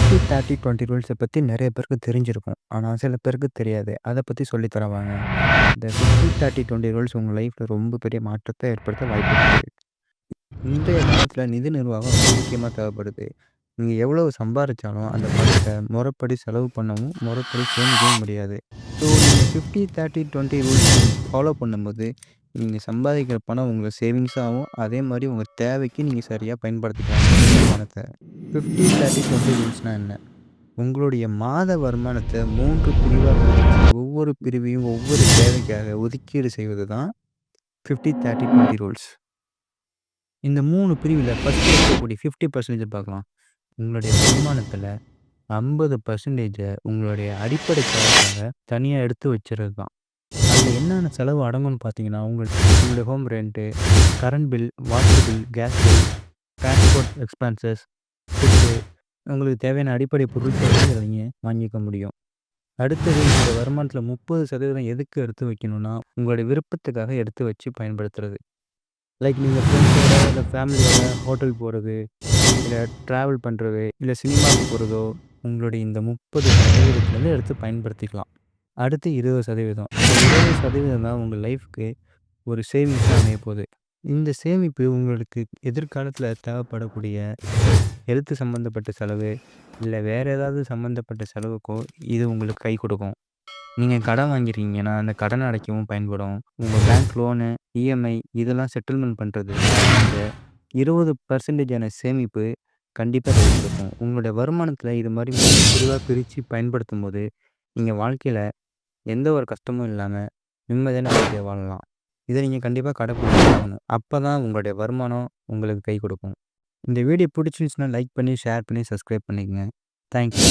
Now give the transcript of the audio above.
50, 30, 20 ரூல்ஸ பத்தி நெறைய பேருக்கு தெரிஞ்சிருக்கும். ஆனா, சில பேருக்கு தெரியாது. அத பத்தி சொல்லி தரேன் வாங்க. இந்த 50, 30, 20 ரூல்ஸ் உங்க லைஃப்ல ரொம்ப பெரிய மாற்றத்த ஏற்படுத்த வாய்ப்பு இருக்கு. இன்றைய காலத்துல நிதி நிர்வாகம் ரொம்ப முக்கியமா தேவைப்படுது. நீங்க எவ்வளவு சம்பாரிச்சாலும் அந்த பணத்த முறைப்படி செலவு பண்ணவும், முறைப்படி சேமிக்கவும் முடியாது. ஸோ நீங்க 50, 30, 20 ரூல்ஸ் ஃபாலோ பண்ணும்போது, நீங்க சம்பாதிக்கிற பணம் உங்க சேவிங்ஸாவும், அதே மாரி உங்க தேவைக்கு நீங்க சரியா பயன்படுத்திக்கலாம் அந்த பணத்த. 50, 30, 20 ரூல்ஸ்னா என்ன? உங்களுடைய மாத வருமானத்த 3 பிரிவா பிரிச்சு, ஒவ்வொரு பிரிவையும் ஒவ்வொரு தேவைக்காக ஒதுக்கீடு செய்வது தான் 50, 30, 20 ரூல்ஸ். இந்த 3 பிரிவுல ஃபர்ஸ்ட் இருக்கக்கூடிய 50% பார்க்கலாம். உங்களுடைய வருமானத்துல 50% உங்களுடைய அடிப்படை தேவைக்காக தனியா எடுத்து வச்சுறது தான். அதுல என்னென்ன செலவு அடங்கும்னு பார்த்தீங்கன்னா, உங்களுடைய home rent, current bill, water bill, gas bill, transport expenses, food, உங்களுக்கு தேவையான அடிப்படை பொருட்கள் இதில நீங்க வாங்கிக்க முடியும். அடுத்தது இந்த வருமானத்துல 30% எதுக்கு எடுத்து வைக்கணும்னா, உங்களுடைய விருப்பத்துக்காக எடுத்து வச்சு பயன்படுத்துறது. லைக் நீங்க ஃப்ரெண்ட்ஸோட இல்ல ஃபேமிலியோட ஹோட்டல் போறது, இல்ல டிராவல் பண்றது, இல்ல சினிமாவுக்கு போறதோ, உங்களுடைய இந்த 30%லேருந்து எடுத்து பயன்படுத்திக்கலாம். அடுத்து 20%. இந்த 20% தான் உங்க லைஃப்க்கு ஒரு சேவிங்ஸா அமையப்போகுது. இந்த சேமிப்பு உங்களுக்கு எதிர்காலத்துல தேவைப்படக்கூடிய ஹெல்த் சம்மந்தப்பட்ட செலவு, இல்ல வேற ஏதாவது சம்மந்தப்பட்ட செலவுக்கோ இது உங்களுக்கு கை கொடுக்கும். நீங்க கடன் வாங்கியிருக்கீங்கன்னா, அந்த கடன அடைக்கவும் பயன்படும். உங்க பேங்க் லோனு, இஎம்ஐ இதெல்லாம் செட்டில்மெண்ட் பண்றது. இந்த 20% சேமிப்பு கண்டிப்பா கை கொடுக்கும். உங்களுடைய வருமானத்துல இது மாரி 3 பிரிவா பிரிச்சு பயன்படுத்தும்போது, நீங்க வாழ்க்கையில எந்த ஒரு கஷ்டமும் இல்லாம நிம்மதியான வாழ்க்கைய வாழலாம். இத நீங்க கண்டிப்பா கடைப்பிடிச்சு ஆகணும். அப்பதான் உங்களுடைய வருமானம் உங்களுக்கு கை கொடுக்கும். இந்த வீடியோ பிடிச்சிருந்துச்சுன்னா லைக் பண்ணி, ஷேர் பண்ணி, சப்ஸ்கிரைப் பண்ணிக்கங்க. Thank you.